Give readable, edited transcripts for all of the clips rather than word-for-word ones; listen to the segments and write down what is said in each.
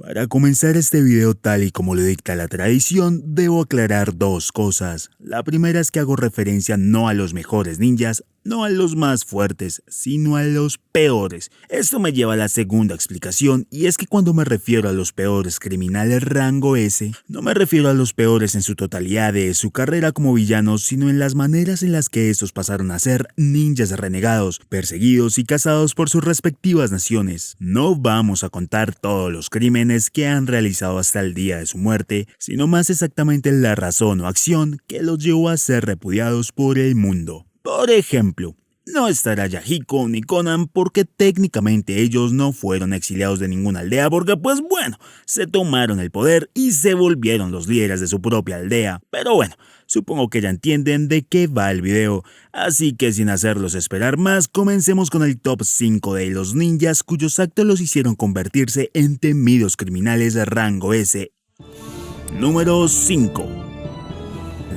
Para comenzar este video tal y como lo dicta la tradición, debo aclarar dos cosas. La primera es que hago referencia no a los mejores ninjas, no a los más fuertes, sino a los peores. Esto me lleva a la segunda explicación, y es que cuando me refiero a los peores criminales rango S, no me refiero a los peores en su totalidad de su carrera como villanos, sino en las maneras en las que estos pasaron a ser ninjas renegados, perseguidos y cazados por sus respectivas naciones. No vamos a contar todos los crímenes que han realizado hasta el día de su muerte, sino más exactamente la razón o acción que los llevó a ser repudiados por el mundo. Por ejemplo, no estará Yahiko ni Conan porque técnicamente ellos no fueron exiliados de ninguna aldea porque pues bueno, se tomaron el poder y se volvieron los líderes de su propia aldea. Pero bueno, supongo que ya entienden de qué va el video, así que sin hacerlos esperar más, comencemos con el top 5 de los ninjas cuyos actos los hicieron convertirse en temidos criminales de rango S. Número 5.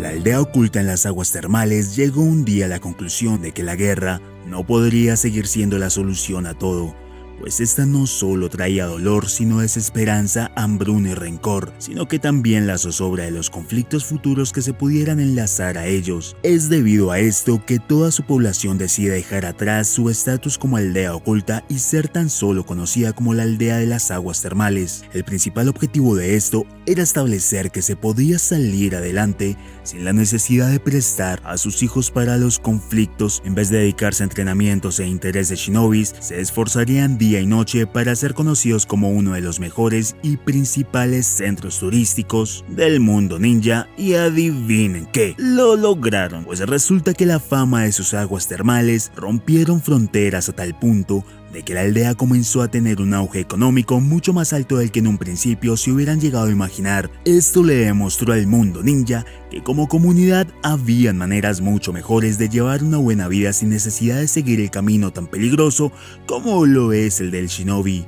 La aldea oculta en las aguas termales llegó un día a la conclusión de que la guerra no podría seguir siendo la solución a todo, pues esta no solo traía dolor, sino desesperanza, hambruna y rencor, sino que también la zozobra de los conflictos futuros que se pudieran enlazar a ellos. Es debido a esto que toda su población decide dejar atrás su estatus como aldea oculta y ser tan solo conocida como la aldea de las aguas termales. El principal objetivo de esto era establecer que se podía salir adelante sin la necesidad de prestar a sus hijos para los conflictos. En vez de dedicarse a entrenamientos e intereses de shinobis, se esforzarían día y noche para ser conocidos como uno de los mejores y principales centros turísticos del mundo ninja, y adivinen qué, lo lograron, pues resulta que la fama de sus aguas termales rompieron fronteras a tal punto de que la aldea comenzó a tener un auge económico mucho más alto del que en un principio se hubieran llegado a imaginar. Esto le demostró al mundo ninja que como comunidad habían maneras mucho mejores de llevar una buena vida sin necesidad de seguir el camino tan peligroso como lo es el del shinobi.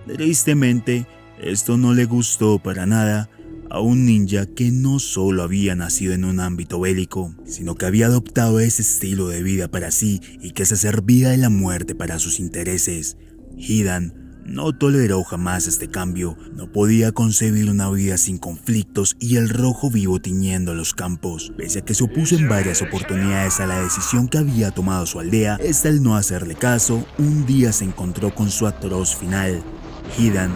Tristemente, esto no le gustó para nada a un ninja que no solo había nacido en un ámbito bélico, sino que había adoptado ese estilo de vida para sí y que se servía de la muerte para sus intereses. Hidan no toleró jamás este cambio, no podía concebir una vida sin conflictos y el rojo vivo tiñendo los campos. Pese a que se opuso en varias oportunidades a la decisión que había tomado su aldea, al no hacerle caso, un día se encontró con su atroz final. Hidan,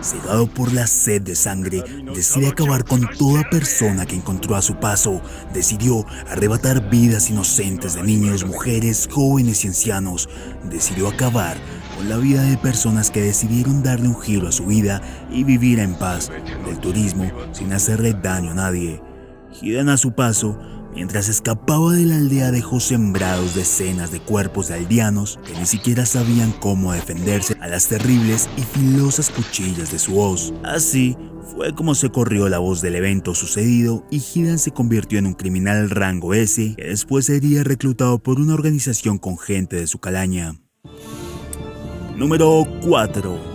cegado por la sed de sangre, decide acabar con toda persona que encontró a su paso. Decidió arrebatar vidas inocentes de niños, mujeres, jóvenes y ancianos. Decidió acabar con la vida de personas que decidieron darle un giro a su vida y vivir en paz del turismo sin hacerle daño a nadie. Hidan a su paso, mientras escapaba de la aldea, dejó sembrados decenas de cuerpos de aldeanos que ni siquiera sabían cómo defenderse a las terribles y filosas cuchillas de su hoz. Así fue como se corrió la voz del evento sucedido y Hidan se convirtió en un criminal rango S que después sería reclutado por una organización con gente de su calaña. Número 4.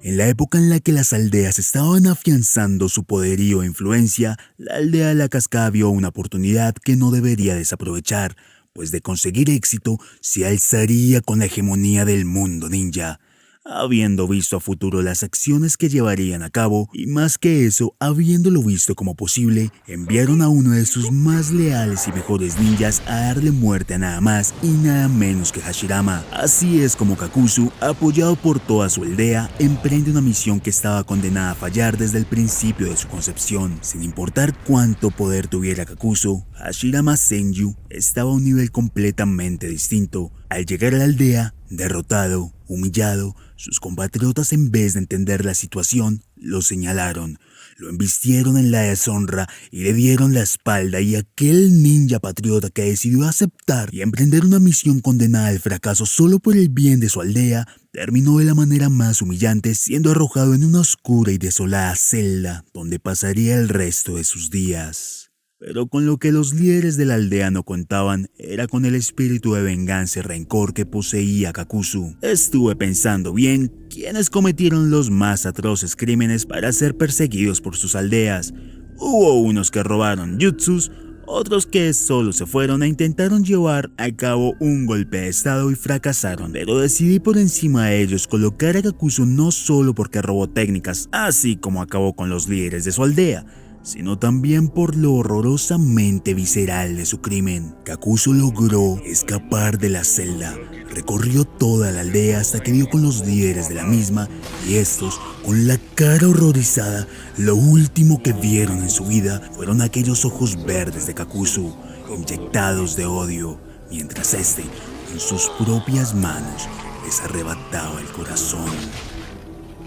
En la época en la que las aldeas estaban afianzando su poderío e influencia, la aldea de la cascada vio una oportunidad que no debería desaprovechar, pues de conseguir éxito se alzaría con la hegemonía del mundo ninja. Habiendo visto a futuro las acciones que llevarían a cabo, y más que eso, habiéndolo visto como posible, enviaron a uno de sus más leales y mejores ninjas a darle muerte a nada más y nada menos que Hashirama. Así es como Kakuzu, apoyado por toda su aldea, emprende una misión que estaba condenada a fallar desde el principio de su concepción. Sin importar cuánto poder tuviera Kakuzu, Hashirama Senju estaba a un nivel completamente distinto. Al llegar a la aldea, derrotado, humillado, sus compatriotas, en vez de entender la situación, lo señalaron, lo embistieron en la deshonra y le dieron la espalda, y aquel ninja patriota que decidió aceptar y emprender una misión condenada al fracaso solo por el bien de su aldea, terminó de la manera más humillante, siendo arrojado en una oscura y desolada celda donde pasaría el resto de sus días. Pero con lo que los líderes de la aldea no contaban era con el espíritu de venganza y rencor que poseía Kakuzu. Estuve pensando bien quiénes cometieron los más atroces crímenes para ser perseguidos por sus aldeas. Hubo unos que robaron jutsus, otros que solo se fueron e intentaron llevar a cabo un golpe de estado y fracasaron, pero decidí por encima de ellos colocar a Kakuzu no solo porque robó técnicas, así como acabó con los líderes de su aldea, sino también por lo horrorosamente visceral de su crimen. Kakuzu logró escapar de la celda, recorrió toda la aldea hasta que dio con los líderes de la misma y estos, con la cara horrorizada, lo último que vieron en su vida fueron aquellos ojos verdes de Kakuzu, inyectados de odio, mientras este, con sus propias manos, les arrebataba el corazón.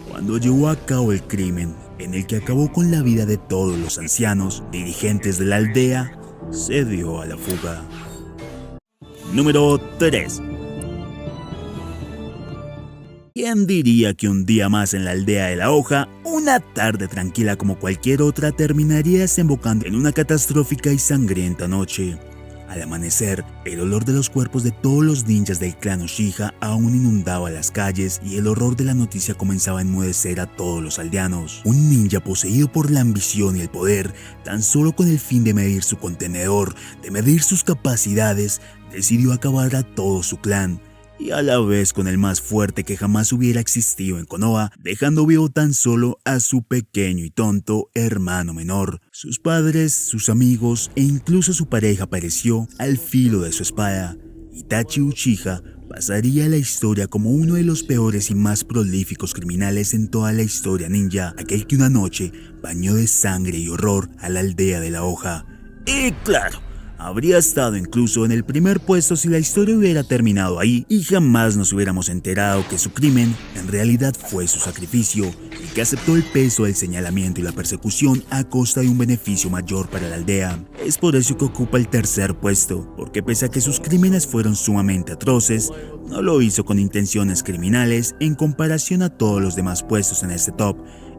Cuando llevó a cabo el crimen, en el que acabó con la vida de todos los ancianos dirigentes de la aldea, se dio a la fuga. Número 3. ¿Quién diría que un día más en la aldea de la hoja, una tarde tranquila como cualquier otra, terminaría desembocando en una catastrófica y sangrienta noche? Al amanecer, el olor de los cuerpos de todos los ninjas del clan Uchiha aún inundaba las calles y el horror de la noticia comenzaba a enmudecer a todos los aldeanos. Un ninja poseído por la ambición y el poder, tan solo con el fin de medir su contenedor, de medir sus capacidades, decidió acabar a todo su clan. Y a la vez con el más fuerte que jamás hubiera existido en Konoha, dejando vivo tan solo a su pequeño y tonto hermano menor. Sus padres, sus amigos e incluso su pareja pereció al filo de su espada. Itachi Uchiha pasaría a la historia como uno de los peores y más prolíficos criminales en toda la historia ninja, aquel que una noche bañó de sangre y horror a la aldea de la hoja. Y claro, habría estado incluso en el primer puesto si la historia hubiera terminado ahí y jamás nos hubiéramos enterado que su crimen en realidad fue su sacrificio y que aceptó el peso del señalamiento y la persecución a costa de un beneficio mayor para la aldea. Es por eso que ocupa el tercer puesto, porque pese a que sus crímenes fueron sumamente atroces, no lo hizo con intenciones criminales en comparación a todos los demás puestos en este top,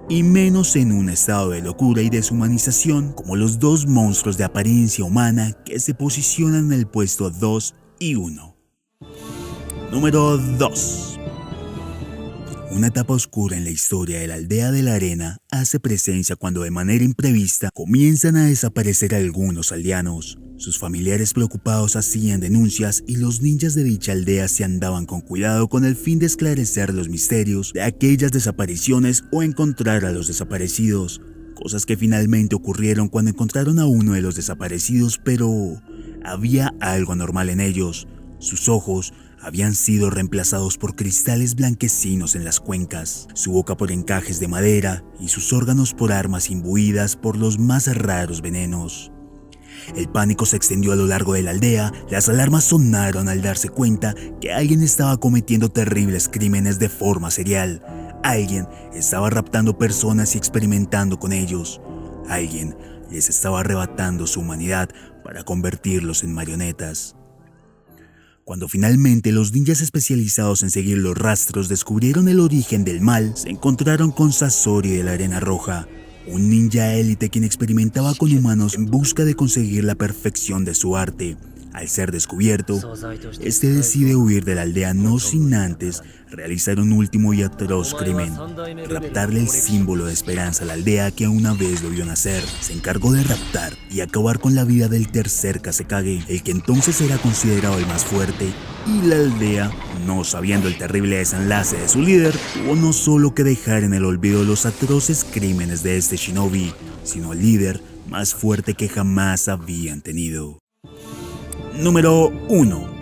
y menos en un estado de locura y deshumanización como los dos monstruos de apariencia humana que se posicionan en el puesto 2 y 1. Número 2. Una etapa oscura en la historia de la aldea de la arena hace presencia cuando de manera imprevista comienzan a desaparecer algunos aldeanos. Sus familiares preocupados hacían denuncias y los ninjas de dicha aldea se andaban con cuidado con el fin de esclarecer los misterios de aquellas desapariciones o encontrar a los desaparecidos. Cosas que finalmente ocurrieron cuando encontraron a uno de los desaparecidos, pero había algo anormal en ellos. Sus ojos habían sido reemplazados por cristales blanquecinos en las cuencas, su boca por encajes de madera y sus órganos por armas imbuidas por los más raros venenos. El pánico se extendió a lo largo de la aldea, las alarmas sonaron al darse cuenta que alguien estaba cometiendo terribles crímenes de forma serial. Alguien estaba raptando personas y experimentando con ellos. Alguien les estaba arrebatando su humanidad para convertirlos en marionetas. Cuando finalmente los ninjas especializados en seguir los rastros descubrieron el origen del mal, se encontraron con Sasori de la Arena Roja, un ninja élite quien experimentaba con humanos en busca de conseguir la perfección de su arte. Al ser descubierto, este decide huir de la aldea no sin antes realizar un último y atroz crimen: raptarle el símbolo de esperanza a la aldea que una vez lo vio nacer. Se encargó de raptar y acabar con la vida del tercer Kazekage, el que entonces era considerado el más fuerte, y la aldea, no sabiendo el terrible desenlace de su líder, tuvo no solo que dejar en el olvido los atroces crímenes de este shinobi, sino al líder más fuerte que jamás habían tenido. Número 1.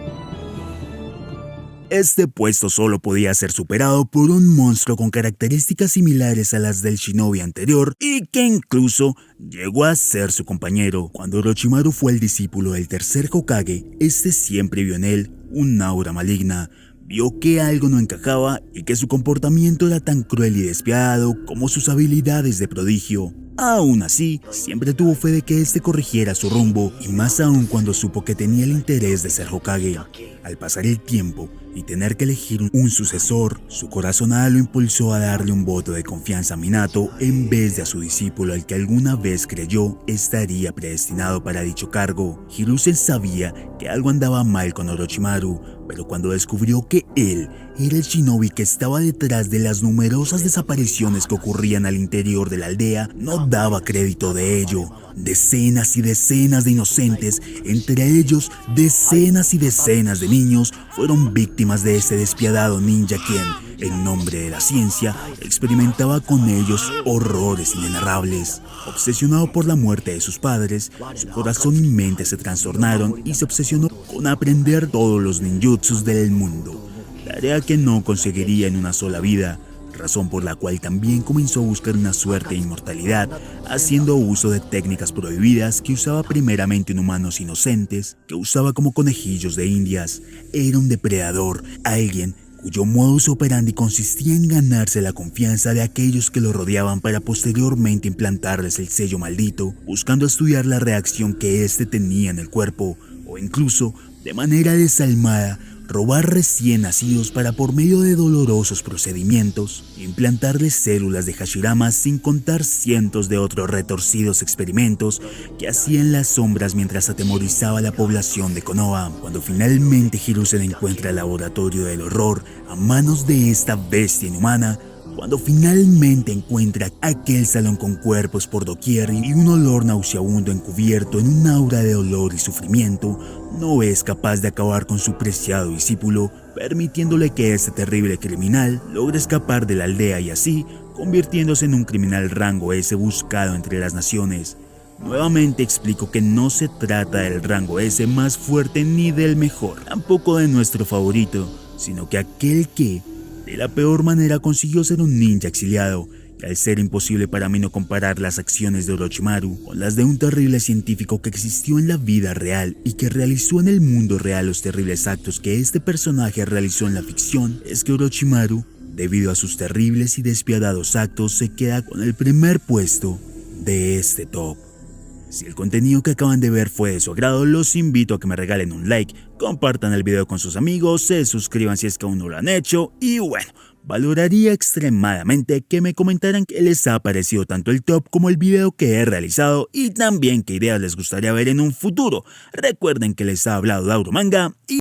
Este puesto solo podía ser superado por un monstruo con características similares a las del shinobi anterior y que incluso llegó a ser su compañero. Cuando Orochimaru fue el discípulo del tercer Hokage, este siempre vio en él un aura maligna. Vio que algo no encajaba y que su comportamiento era tan cruel y despiadado como sus habilidades de prodigio. Aún así, siempre tuvo fe de que este corrigiera su rumbo, y más aún cuando supo que tenía el interés de ser Hokage. Al pasar el tiempo y tener que elegir un sucesor, su corazonada lo impulsó a darle un voto de confianza a Minato en vez de a su discípulo al que alguna vez creyó estaría predestinado para dicho cargo. Hiruzen sabía que algo andaba mal con Orochimaru, pero cuando descubrió que él era el shinobi que estaba detrás de las numerosas desapariciones que ocurrían al interior de la aldea, no daba crédito de ello. Decenas y decenas de inocentes, entre ellos decenas y decenas de niños, fueron víctimas de ese despiadado ninja quien, en nombre de la ciencia, experimentaba con ellos horrores inenarrables. Obsesionado por la muerte de sus padres, su corazón y mente se trastornaron y se obsesionó con aprender todos los ninjutsus del mundo, tarea que no conseguiría en una sola vida, razón por la cual también comenzó a buscar una suerte de inmortalidad, haciendo uso de técnicas prohibidas que usaba primeramente en humanos inocentes, que usaba como conejillos de indias. Era un depredador, alguien cuyo modus operandi consistía en ganarse la confianza de aquellos que lo rodeaban para posteriormente implantarles el sello maldito, buscando estudiar la reacción que éste tenía en el cuerpo, o incluso, de manera desalmada, robar recién nacidos para por medio de dolorosos procedimientos, implantarles células de Hashirama sin contar cientos de otros retorcidos experimentos que hacía en las sombras mientras atemorizaba a la población de Konoha. Cuando finalmente Hiruzen encuentra el laboratorio del horror a manos de esta bestia inhumana, cuando finalmente encuentra aquel salón con cuerpos por doquier y un olor nauseabundo encubierto en un aura de dolor y sufrimiento, no es capaz de acabar con su preciado discípulo, permitiéndole que este terrible criminal logre escapar de la aldea y así convirtiéndose en un criminal rango S buscado entre las naciones. Nuevamente explico que no se trata del rango S más fuerte ni del mejor, tampoco de nuestro favorito, sino que aquel que de la peor manera consiguió ser un ninja exiliado, y al ser imposible para mí no comparar las acciones de Orochimaru con las de un terrible científico que existió en la vida real y que realizó en el mundo real los terribles actos que este personaje realizó en la ficción, es que Orochimaru, debido a sus terribles y despiadados actos, se queda con el primer puesto de este top. Si el contenido que acaban de ver fue de su agrado, los invito a que me regalen un like, compartan el video con sus amigos, se suscriban si es que aún no lo han hecho y bueno, valoraría extremadamente que me comentaran qué les ha parecido tanto el top como el video que he realizado y también qué ideas les gustaría ver en un futuro. Recuerden que les ha hablado Dauro Manga y